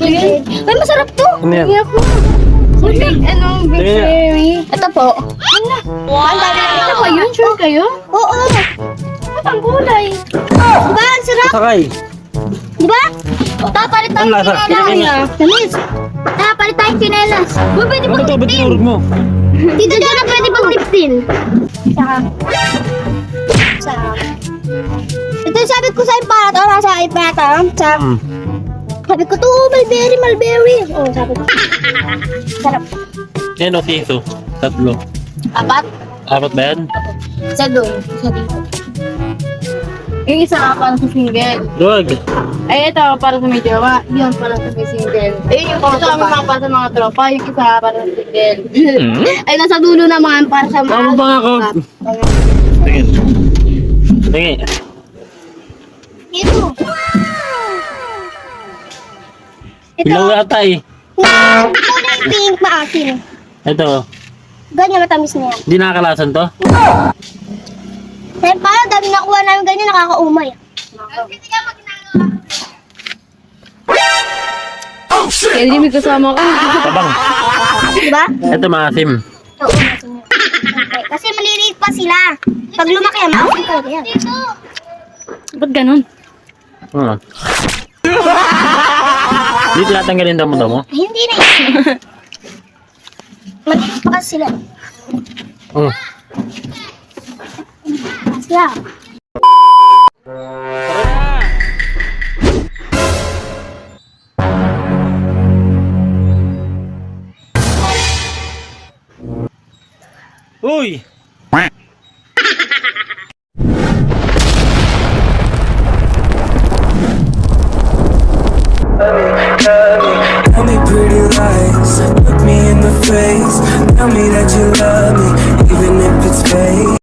Ay, masarap to. Ano yan? Hindi ako. Big berry. Ito po. Ano? Ang dami na ba yun? Sure kayo? Oo. At ang gulay. Diba? Ang sarap. Sakay. Diba? Papalit tayong Ang lasa. chinelas. Tamis. Papalit tayong chinelas. Uy, pwede Bakit bang ito? Ba't liftin? tinurog mo? Dito dyan na pwede bang liftin? Saka. Ito yung sabi ko sa iparat. O, nasa iparat. Sabi ko to, mulberry, mulberry. Oh, sabi ko. Sarap. Yan o, tito. Tatlo. Apat. Apat ba yan? Isa doon. Isa dito. Yung isa nga para sa single. Luwag. Ay, ito para sa may jowa. Yun para sa may single. Ayun yung ito kami mga para sa mga tropa. Yung isa para sa single. Ay, nasa dulo naman para sa mga... Tama ba ako? Tingin. Tingin. Ito. Ito. Ilaw ata eh. Ito na yung pink maasin. Ito. Ganyan matamis na yan. Hindi nakakalasan to? Dahil parang dami nakuha namin ganyan, nakakaumay. Oh shit! Kaya may kasama ka. Tabang. Diba? Ito maasim. Oo, maasim yan. Okay. Kasi maliliit pa sila. Pag lumaki yan, maasim talaga yan. Ba't ganun? Dito natanggalin daw mo daw mo? Ay, hindi na yan. Maliliit pa kasi sila. Sila. Uy! Tell me pretty lies, look me in the face. Tell me that you love me, even if it's fake.